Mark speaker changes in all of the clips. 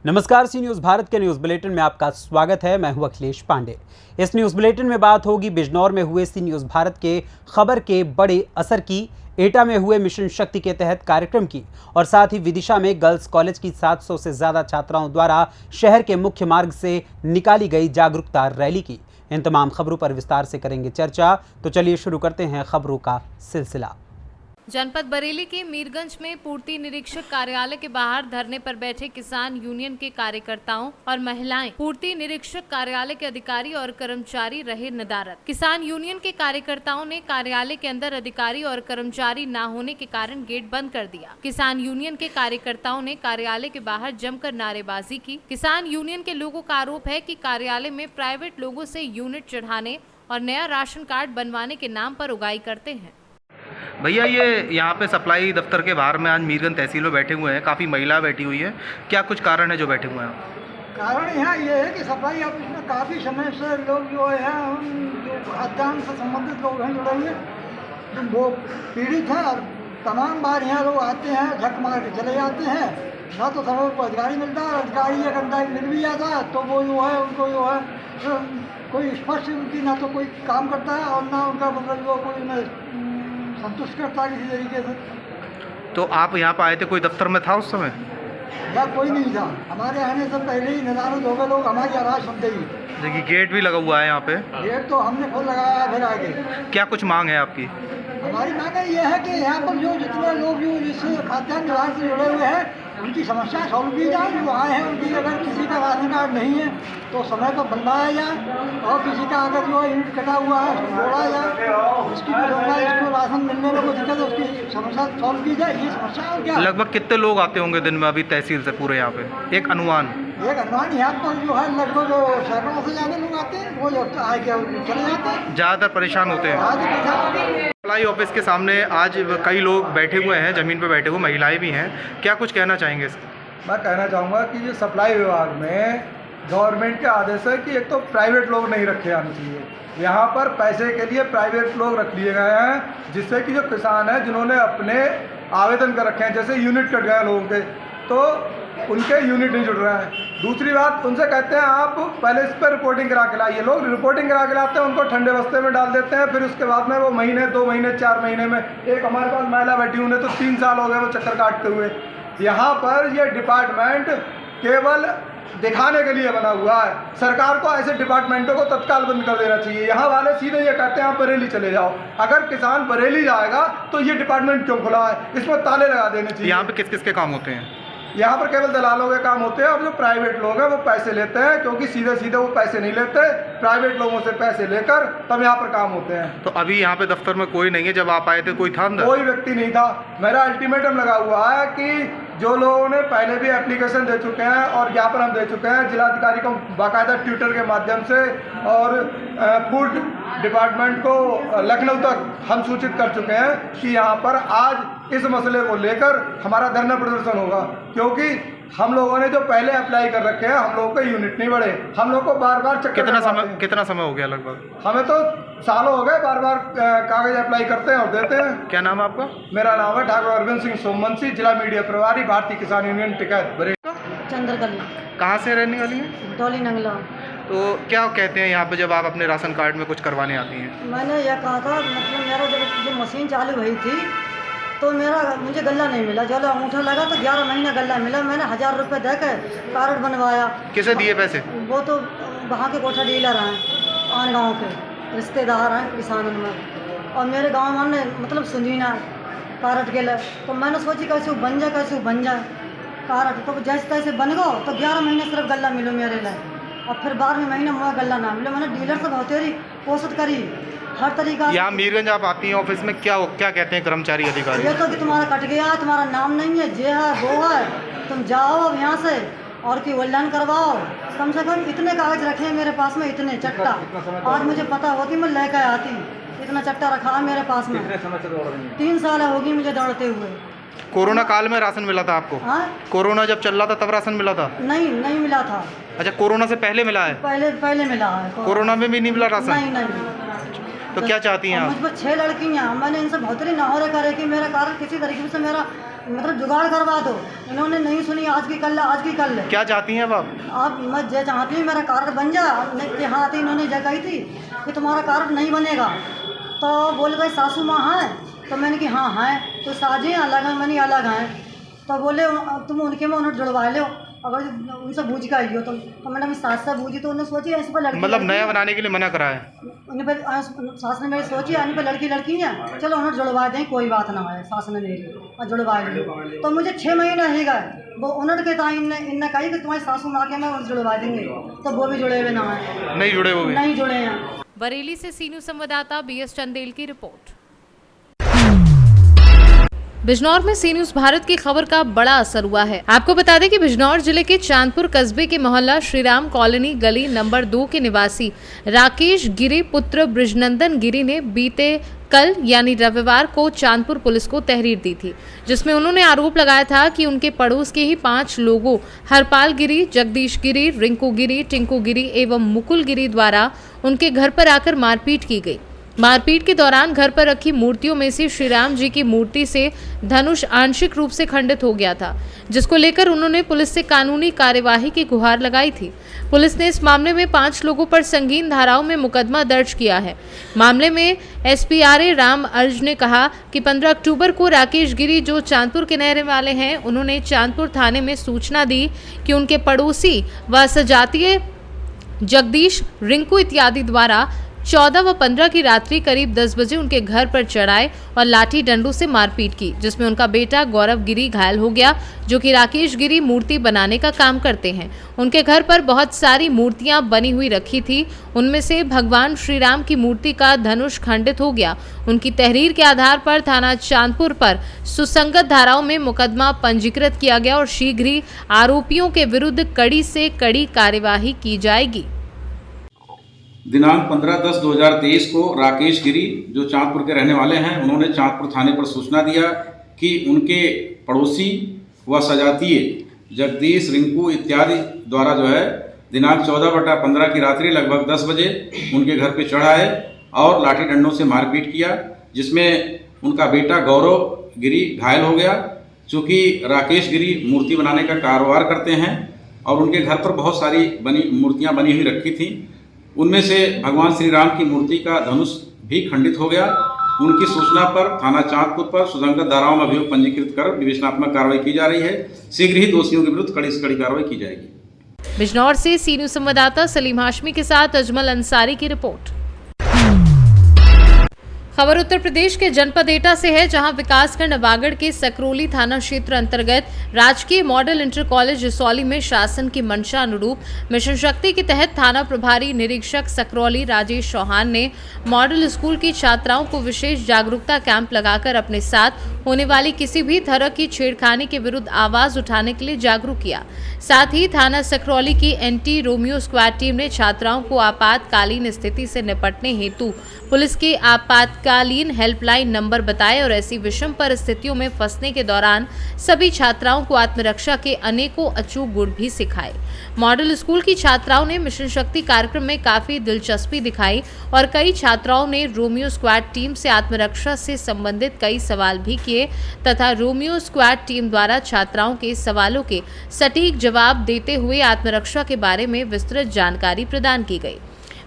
Speaker 1: नमस्कार, सी न्यूज़ भारत के news bulletin में आपका स्वागत है। मैं हूं अखिलेश पांडे। इस न्यूज़ बुलेटिन में बात होगी बिजनौर में हुए सी न्यूज़ भारत के खबर के बड़े असर की, एटा में हुए मिशन शक्ति के तहत कार्यक्रम की और साथ ही विदिशा में गर्ल्स कॉलेज की 700 से ज़्यादा छात्राओं द्वारा शहर के मुख्य मार्ग से निकाली गई जागरूकता रैली की। इन तमाम खबरों पर विस्तार से करेंगे चर्चा, तो चलिए शुरू करते हैं खबरों का सिलसिला।
Speaker 2: जनपद बरेली के मीरगंज में पूर्ति निरीक्षक कार्यालय के बाहर धरने पर बैठे किसान यूनियन के कार्यकर्ताओं और महिलाएं पूर्ति निरीक्षक कार्यालय के अधिकारी और कर्मचारी रहे नदारद। किसान यूनियन के कार्यकर्ताओं ने कार्यालय के अंदर अधिकारी और कर्मचारी न होने के कारण गेट बंद कर दिया। किसान यूनियन के कार्यकर्ताओं ने कार्यालय के बाहर जमकर नारेबाजी की। किसान यूनियन के लोगों का आरोप है कि कार्यालय में प्राइवेट लोगों से यूनिट चढ़ाने और नया राशन कार्ड बनवाने के नाम पर उगाई करते हैं।
Speaker 3: भैया, ये यहाँ पे सप्लाई दफ्तर के बाहर में आज मीरगंज तहसील में बैठे हुए हैं, काफ़ी महिला बैठी हुई है, क्या कुछ कारण है जो बैठे हुए हैं?
Speaker 4: कारण यहाँ ये है कि सफाई ऑफिस में काफ़ी समय से लोग जो है जो खाद्यान्न से संबंधित लोग हैं जुड़े हुए, वो पीड़ित हैं और तमाम बार यहाँ लोग आते हैं, झक मार के चले जाते हैं। ना तो समय को अधिकारी मिलता है, अधिकारी अगर मिल भी जाता है तो वो जो है उनको जो है कोई स्पष्ट उनकी ना तो कोई काम करता है और ना उनका मतलब जो कोई उन्हें संतुष्ट करता है किसी तरीके से।
Speaker 3: तो आप यहाँ पर आए थे, कोई दफ्तर में था उस समय?
Speaker 4: या कोई नहीं था, हमारे आने से पहले ही नदारद हो गए लोग हमारी आवाज़ सुनते ही।
Speaker 3: देखिए, गेट भी लगा हुआ है यहाँ पे।
Speaker 4: गेट तो हमने खुद लगाया है। फिर आगे
Speaker 3: क्या कुछ मांग है आपकी?
Speaker 4: हमारी मांग ये है कि यहाँ पर जो जितने लोग जो इस खाद्यान्न विभाग से जुड़े हुए हैं उनकी समस्या सॉल्व की जाए। जो आए हैं उनकी अगर किसी का राशन कार्ड नहीं है तो समय पर बनवाया जाए और किसी का अगर जो यूनिट कटा हुआ है उसको जोड़ा जाए, इसकी इसको राशन मिलने में कोई दिक्कत है उसकी समस्या सॉल्व की जाए। ये समस्या और क्या?
Speaker 3: लगभग कितने लोग आते होंगे दिन में अभी तहसील से पूरे यहाँ पे, एक अनुमान?
Speaker 4: यहाँ पर जो है लगभग सैकड़ों से ज़्यादा लोग आते हैं, वो आए के चले जाते हैं।
Speaker 3: ज़्यादातर परेशान होते हैं। सप्लाई ऑफिस के सामने आज कई लोग बैठे हुए हैं, ज़मीन पे बैठे हुए, महिलाएं भी हैं, क्या कुछ कहना चाहेंगे?
Speaker 5: मैं कहना चाहूँगा कि जो सप्लाई विभाग में गवर्नमेंट के आदेश है कि एक तो प्राइवेट लोग नहीं रखे जाने चाहिए। यहाँ पर पैसे के लिए प्राइवेट लोग रख लिए गए हैं, जिससे कि जो किसान हैं जिन्होंने अपने आवेदन कर रखे हैं, जैसे यूनिट कट गए लोगों के, तो उनके यूनिट नहीं जुड़ रहे हैं। दूसरी बात, उनसे कहते हैं आप पहले इस पर रिपोर्टिंग करा के लाइए। लोग रिपोर्टिंग करा के लाते हैं, उनको ठंडे बस्ते में डाल देते हैं, फिर उसके बाद में वो महीने 2 महीने 4 महीने में, एक हमारे पास महिला बैठी उन्हें तो 3 साल हो गए वो चक्कर काटते हुए। यहाँ पर ये डिपार्टमेंट केवल दिखाने के लिए बना हुआ है। सरकार को ऐसे डिपार्टमेंटों को तत्काल बंद कर देना चाहिए। यहाँ वाले सीधे ये कहते हैं आप बरेली चले जाओ। अगर किसान बरेली जाएगा तो ये डिपार्टमेंट क्यों खुला है? इसमें ताले लगा देने चाहिए।
Speaker 3: यहाँ पे किस किस के काम होते हैं?
Speaker 5: यहाँ पर केवल दलालों के काम होते हैं और जो प्राइवेट लोग हैं वो पैसे लेते हैं, क्योंकि सीधे सीधे वो पैसे नहीं लेते, प्राइवेट लोगों से पैसे लेकर तब यहाँ पर काम होते हैं।
Speaker 3: तो अभी यहाँ पे दफ्तर में कोई नहीं है? जब आप आए थे कोई था अंदर?
Speaker 5: कोई व्यक्ति नहीं था। मेरा अल्टीमेटम लगा हुआ है कि जो लोगों ने पहले भी एप्लीकेशन दे चुके हैं और ज्ञापन हम दे चुके हैं जिलाधिकारी को बाकायदा ट्विटर के माध्यम से, और फूड डिपार्टमेंट को लखनऊ तक हम सूचित कर चुके हैं कि यहाँ पर आज इस मसले को लेकर हमारा धरना प्रदर्शन होगा, क्योंकि हम लोगों ने जो पहले अप्लाई कर रखे हैं हम लोगों के यूनिट नहीं बढ़े। हम लोग को बार बार चक्कर
Speaker 3: कितना समय हो गया? लगभग
Speaker 5: हमें तो सालों हो गए, बार बार कागज अप्लाई करते हैं और देते हैं।
Speaker 3: क्या नाम है आपका?
Speaker 5: मेरा नाम है ठाकुर अरविंद सिंह सोमवंशी, जिला मीडिया प्रभारी, भारतीय किसान यूनियन टिकैत बरेली।
Speaker 6: चंद्रकला।
Speaker 3: कहाँ से रहने वाली है?
Speaker 6: डोली नंगला।
Speaker 3: तो क्या कहते हैं यहाँ पे जब आप अपने राशन कार्ड में कुछ करवाने आती हैं?
Speaker 6: मैंने यह कहा था, मतलब मेरा जब मशीन चालू हुई थी तो मुझे गल्ला नहीं मिला। जब अंगूठा लगा तो 11 महीना गल्ला मिला। मैंने 1000 रुपये देकर कार्ड बनवाया।
Speaker 3: किसे दिए पैसे?
Speaker 6: वो तो वहाँ के कोठा डीलर हैं, आन गाँव के रिश्तेदार हैं किसानों में, और मेरे गाँव में मतलब सुनी ना कार्ड के लिए। तो मैंने सोची कैसे बन जाए कार्ड। तो जैसे तैसे बन गो तो 11 महीने सिर्फ गल्ला मिलो मेरे लिए, और फिर 12वें महीने मुझे गल्ला ना मिलो। मैंने डीलर से बहुत ही कोशिश करी हर तरीका।
Speaker 3: यहाँ मीरगंज आप आती हैं ऑफिस में, क्या कहते हैं कर्मचारी अधिकारी?
Speaker 6: ये तो कि तुम्हारा कट गया, तुम्हारा नाम नहीं है, ये है वो है, तुम जाओ अब यहाँ से और कि ऑनलाइन करवाओ। कम से कम इतने कागज रखे हैं मेरे पास में, इतने चट्टा। आज मुझे पता होती मैं लेकर आती। इतना चट्टा रखा है मेरे पास में। 3 साल होगी मुझे दौड़ते हुए।
Speaker 3: कोरोना काल में राशन मिला था आपको?
Speaker 6: हाँ,
Speaker 3: कोरोना जब चल रहा था तब राशन मिला था?
Speaker 6: नहीं मिला था।
Speaker 3: अच्छा, कोरोना से पहले मिला है?
Speaker 6: पहले मिला है।
Speaker 3: कोरोना में भी नहीं मिला राशन?
Speaker 6: नहीं।
Speaker 3: तो क्या चाहती हैं
Speaker 6: और
Speaker 3: आप?
Speaker 6: मुझ पर 6 लड़कियाँ, मैंने इनसे बहुत ही नहौरे करे कि मेरा कार्ड किसी तरीके से मेरा मतलब जुगाड़ करवा दो। इन्होंने नहीं सुनी, आज की कल, आज की कल।
Speaker 3: क्या चाहती हैं आप?
Speaker 6: आप मैं जो चाहती हूँ मेरा कार्ड बन जा। कि हाँ आती इन्होंने जगह कही थी कि तुम्हारा कार्ड नहीं बनेगा। तो बोले भाई सासू माँ हैं? तो मैंने कि हाँ हैं। तो साजी अलग हैं, मैंने अलग हैं। तो बोले तुम उनके में उन्हें जुड़वा लो, अगर उनसे बूझ का आइयो। तो मैंने सास से बूझी तो उन्होंने सोची ऐसे पर लड़की,
Speaker 3: मतलब नया बनाने के लिए मना करा है?
Speaker 6: उन्हें पर सास ने मेरी सोची इन पर लड़की है, चलो उन्हें जुड़वा दें, कोई बात ना है। सास ने मेरी और जुड़वा ली। तो मुझे 6 महीने ही गए। वो उन्होंने के था इनने कही कि तुम्हारी सासू माँ के में जुड़वा देंगे, तो वो भी जुड़े हुए ना है,
Speaker 3: नहीं जुड़े हुए?
Speaker 6: नहीं जुड़े हैं।
Speaker 2: बरेली से सी न्यूज़ संवाददाता BS चंदेल की रिपोर्ट। बिजनौर में सी न्यूज़ भारत की खबर का बड़ा असर हुआ है। आपको बता दें कि बिजनौर जिले के चांदपुर कस्बे के मोहल्ला श्रीराम कॉलोनी गली नंबर 2 के निवासी राकेश गिरी पुत्र ब्रिजनंदन गिरी ने बीते कल यानी रविवार को चांदपुर पुलिस को तहरीर दी थी, जिसमें उन्होंने आरोप लगाया था कि उनके पड़ोस के ही 5 लोगों हरपाल गिरी, जगदीश गिरी, रिंकू गिरी, टिंकू गिरी एवं मुकुल गिरी द्वारा उनके घर पर आकर मारपीट की गई। मारपीट के दौरान घर पर रखी मूर्तियों में से श्री राम जी की मूर्ति से धनुष आंशिक रूप से खंडित हो गया था, जिसको लेकर उन्होंने पुलिस से कानूनी कार्यवाही की गुहार लगाई थी। पुलिस ने इस मामले में 5 लोगों पर संगीन धाराओं में मुकदमा दर्ज किया है। मामले में SPRA राम अर्ज ने कहा कि 15 अक्टूबर को राकेश गिरी, जो चांदपुर के रहने वाले हैं, उन्होंने चांदपुर थाने में सूचना दी कि उनके पड़ोसी व सजातीय जगदीश, रिंकू इत्यादि द्वारा 14 व 15 की रात्रि करीब 10 बजे उनके घर पर चढ़ाए और लाठी डंडों से मारपीट की, जिसमें उनका बेटा गौरव गिरी घायल हो गया, जो कि राकेश गिरी मूर्ति बनाने का काम करते हैं। उनके घर पर बहुत सारी मूर्तियां बनी हुई रखी थी, उनमें से भगवान श्री राम की मूर्ति का धनुष खंडित हो गया। उनकी तहरीर के आधार पर थाना चांदपुर पर सुसंगत धाराओं में मुकदमा पंजीकृत किया गया और शीघ्र ही आरोपियों के विरुद्ध कड़ी से कड़ी कार्यवाही की जाएगी।
Speaker 7: दिनांक 15/10/2023 को राकेश गिरी, जो चांदपुर के रहने वाले हैं, उन्होंने चांदपुर थाने पर सूचना दिया कि उनके पड़ोसी व सजातीय जगदीश, रिंकू इत्यादि द्वारा जो है दिनांक 14/15 की रात्रि लगभग 10 बजे उनके घर पे चढ़ाए और लाठी डंडों से मारपीट किया, जिसमें उनका बेटा गौरव गिरी घायल हो गया। चूँकि राकेश गिरी मूर्ति बनाने का कारोबार करते हैं और उनके घर पर बहुत सारी मूर्तियाँ बनी हुई रखी थी, उनमें से भगवान श्री राम की मूर्ति का धनुष भी खंडित हो गया। उनकी सूचना पर थाना चांदपुर पर सुसंगत धाराओं में अभियोग पंजीकृत कर विवेचनात्मक कार्रवाई की जा रही है। शीघ्र ही दोषियों के विरुद्ध कड़ी से कड़ी कार्रवाई की जाएगी।
Speaker 2: बिजनौर से सी न्यूज़ संवाददाता सलीम हाशमी के साथ अजमल अंसारी की रिपोर्ट। खबर उत्तर प्रदेश के जनपद एटा से है, जहां विकासखंड अबागढ़ के सकरोली थाना क्षेत्र अंतर्गत राजकीय मॉडल इंटर कॉलेज रिसौली में शासन की मंशा अनुरूप मिशन शक्ति के तहत थाना प्रभारी निरीक्षक सकरौली राजेश चौहान ने मॉडल स्कूल की छात्राओं को विशेष जागरूकता कैंप लगाकर अपने साथ होने वाली किसी भी तरह की छेड़खानी के विरुद्ध आवाज उठाने के लिए जागरूक किया। साथ ही थाना सकरौली की एंटी रोमियो स्क्वाड टीम ने छात्राओं को आपातकालीन स्थिति से निपटने हेतु पुलिस के आपातकालीन हेल्पलाइन नंबर बताए और ऐसी विषम परिस्थितियों में फंसने के दौरान सभी छात्राओं को आत्मरक्षा के अनेकों अचूक गुण भी सिखाए। मॉडल स्कूल की छात्राओं ने मिशन शक्ति कार्यक्रम में काफी दिलचस्पी दिखाई और कई छात्राओं ने रोमियो स्क्वाड टीम से आत्मरक्षा से संबंधित कई सवाल भी किए तथा रोमियो स्क्वाड टीम द्वारा छात्राओं के सवालों के सटीक जवाब देते हुए आत्मरक्षा के बारे में विस्तृत जानकारी प्रदान की गई।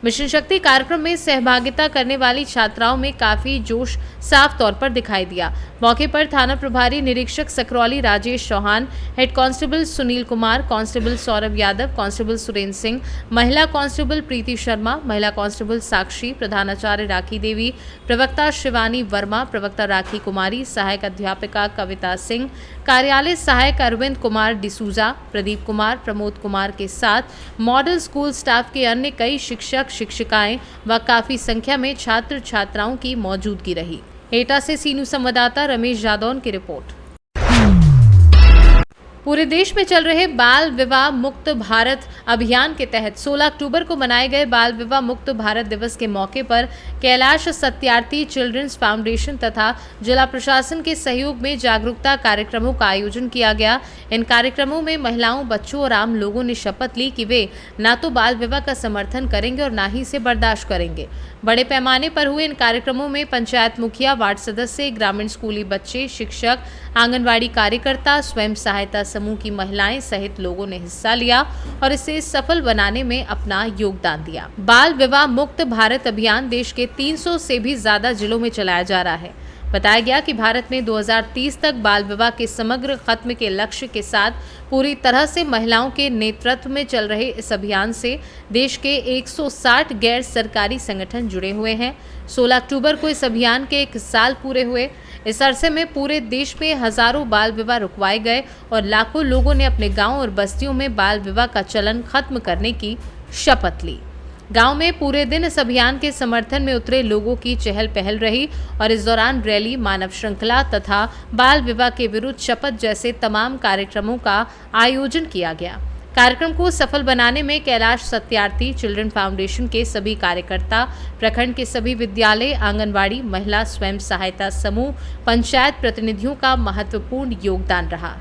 Speaker 2: मिशन शक्ति कार्यक्रम में सहभागिता करने वाली छात्राओं में काफी जोश साफ तौर पर दिखाई दिया। मौके पर थाना प्रभारी निरीक्षक Sakrauli Rajesh Chauhan, head constable Sunil Kumar, constable Saurabh Yadav, constable Surendra Singh, महिला कांस्टेबल प्रीति शर्मा, महिला कांस्टेबल साक्षी, प्रधानाचार्य राखी देवी, प्रवक्ता शिवानी वर्मा, प्रवक्ता राखी कुमारी, सहायक अध्यापिका कविता सिंह, कार्यालय सहायक अरविंद कुमार डिसूजा, प्रदीप कुमार, प्रमोद कुमार के साथ मॉडल स्कूल स्टाफ के अन्य कई शिक्षक शिक्षिकाएं व काफी संख्या में छात्र छात्राओं की मौजूदगी रही। एटा से सी न्यूज़ संवाददाता रमेश जादौन की रिपोर्ट। पूरे देश में चल रहे बाल विवाह मुक्त भारत अभियान के तहत 16 अक्टूबर को मनाए गए बाल विवाह मुक्त भारत दिवस के मौके पर कैलाश सत्यार्थी चिल्ड्रंस फाउंडेशन तथा जिला प्रशासन के सहयोग में जागरूकता कार्यक्रमों का आयोजन किया गया। इन कार्यक्रमों में महिलाओं, बच्चों और आम लोगों ने शपथ ली कि वे न तो बाल विवाह का समर्थन करेंगे और न ही इसे बर्दाश्त करेंगे। बड़े पैमाने पर हुए इन कार्यक्रमों में पंचायत मुखिया, वार्ड सदस्य, ग्रामीण स्कूली बच्चे, शिक्षक, आंगनवाड़ी कार्यकर्ता, स्वयं सहायता समूह की महिलाएं सहित लोगों ने हिस्सा लिया और इसे सफल बनाने में अपना योगदान दिया। बाल विवाह मुक्त भारत अभियान देश के 300 से भी ज्यादा जिलों में चलाया जा रहा है। बताया गया कि भारत में 2030 तक बाल विवाह के समग्र खत्म के लक्ष्य के साथ पूरी तरह से महिलाओं के नेतृत्व में चल रहे इस अभियान से देश के 160 गैर सरकारी संगठन जुड़े हुए हैं। 16 अक्टूबर को इस अभियान के 1 साल पूरे हुए। इस अरसे में पूरे देश में हजारों बाल विवाह रुकवाए गए और लाखों लोगों ने अपने गांव और बस्तियों में बाल विवाह का चलन खत्म करने की शपथ ली। गांव में पूरे दिन इस अभियान के समर्थन में उतरे लोगों की चहल पहल रही और इस दौरान रैली, मानव श्रृंखला तथा बाल विवाह के विरुद्ध शपथ जैसे तमाम कार्यक्रमों का आयोजन किया गया। कार्यक्रम को सफल बनाने में कैलाश सत्यार्थी चिल्ड्रन फाउंडेशन के सभी कार्यकर्ता, प्रखंड के सभी विद्यालय, आंगनवाड़ी, महिला स्वयं सहायता समूह, पंचायत प्रतिनिधियों का महत्वपूर्ण योगदान रहा।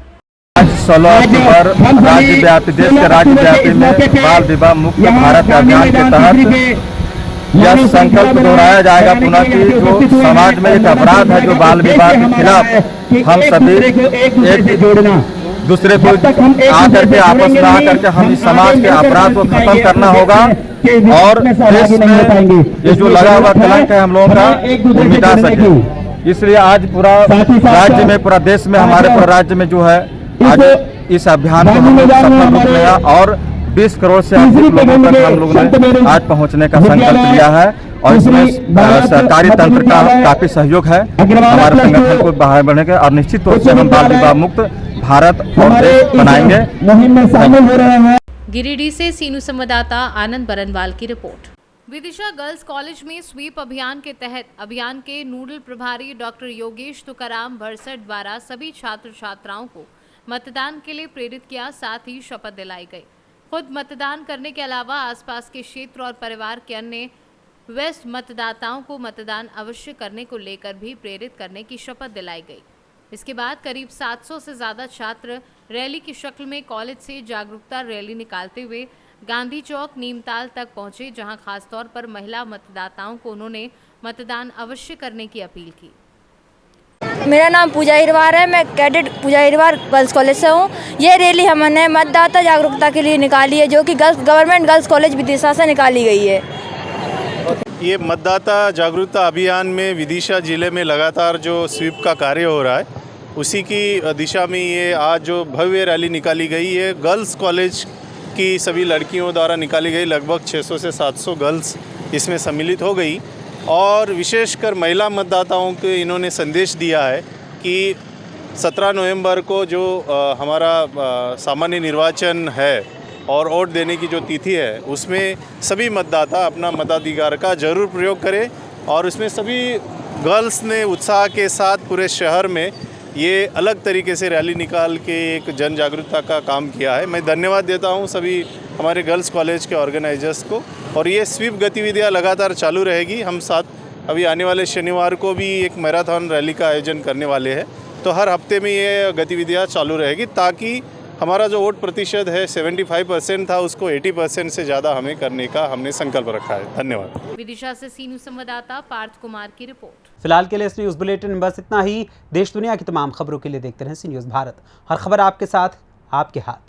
Speaker 5: 16 अक्टूबर राज्यव्यापी देश के राज्यव्यापी में बाल विवाह मुक्त भारत अभियान के तहत यह संकल्प दोहराया जाएगा पुनः कि जो समाज में एक अपराध है जो बाल विवाह के खिलाफ हम सभी एक दूसरे को आकर के आपस में आकर के हम इस समाज के अपराध को खत्म करना होगा और देश में ये जो लगा हुआ कलंक है हम लोगों का मिटा सके। इसलिए आज पूरा राज्य में, पूरा देश में, हमारे पूरा राज्य में जो है आज इस अभियान को हम लोग सफल रूप लिया और 20 करोड़ से अधिक लोगों तक हम लोगों ने आज पहुंचने का संकल्प लिया है और इसमें सरकारी तंत्र का काफी सहयोग है हमारे संगठन को बाहर बढ़ने के और निश्चित तौर से हम बाल विवाह मुक्त भारत और देश बनाएंगे। मुहिम में शामिल हो रहे हैं।
Speaker 2: गिरिडीह से सीनू संवाददाता आनंद बरनवाल की रिपोर्ट। विदिशा गर्ल्स कॉलेज में स्वीप अभियान के तहत अभियान के नोडल प्रभारी डॉक्टर योगेश तुकाराम भरसट द्वारा सभी छात्र छात्राओं को मतदान के लिए प्रेरित किया, साथ ही शपथ दिलाई गई। खुद मतदान करने के अलावा आसपास के क्षेत्र और परिवार के अन्य व्यस्त मतदाताओं को मतदान अवश्य करने को लेकर भी प्रेरित करने की शपथ दिलाई गई। इसके बाद करीब 700 से ज़्यादा छात्र रैली की शक्ल में कॉलेज से जागरूकता रैली निकालते हुए गांधी चौक नीमताल तक पहुंचे, जहां खासतौर पर महिला मतदाताओं को उन्होंने मतदान अवश्य करने की अपील की।
Speaker 8: मेरा नाम पूजा हिरवार है, मैं कैडेट पूजा हिरवार गर्ल्स कॉलेज से हूँ। ये रैली हमने मतदाता जागरूकता के लिए निकाली है, जो कि गवर्नमेंट गर्ल्स कॉलेज विदिशा से निकाली गई है।
Speaker 9: ये मतदाता जागरूकता अभियान में विदिशा जिले में लगातार जो स्वीप का कार्य हो रहा है, उसी की दिशा में ये आज जो भव्य रैली निकाली गई है गर्ल्स कॉलेज की सभी लड़कियों द्वारा निकाली गई। लगभग 600 से 700 गर्ल्स इसमें सम्मिलित हो गई और विशेषकर महिला मतदाताओं को इन्होंने संदेश दिया है कि 17 नवंबर को जो हमारा सामान्य निर्वाचन है और वोट देने की जो तिथि है, उसमें सभी मतदाता अपना मताधिकार का जरूर प्रयोग करें और उसमें सभी गर्ल्स ने उत्साह के साथ पूरे शहर में ये अलग तरीके से रैली निकाल के एक जन जागरूकता का काम किया है। मैं धन्यवाद देता हूँ सभी हमारे गर्ल्स कॉलेज के ऑर्गेनाइजर्स को और ये स्वीप गतिविधियाँ लगातार चालू रहेगी। हम साथ अभी आने वाले शनिवार को भी एक मैराथन रैली का आयोजन करने वाले हैं, तो हर हफ्ते में ये गतिविधियाँ चालू रहेगी ताकि हमारा जो वोट प्रतिशत है 75% था, उसको 80% से ज़्यादा हमें करने का हमने संकल्प रखा है। धन्यवाद।
Speaker 2: विदिशा से सीनू संवाददाता पार्थ कुमार की रिपोर्ट।
Speaker 1: फिलहाल के लिए इस न्यूज़ बुलेटिन में बस इतना ही। देश दुनिया की तमाम खबरों के लिए देखते रहें सी न्यूज़ भारत। हर खबर आपके साथ, आपके हाथ।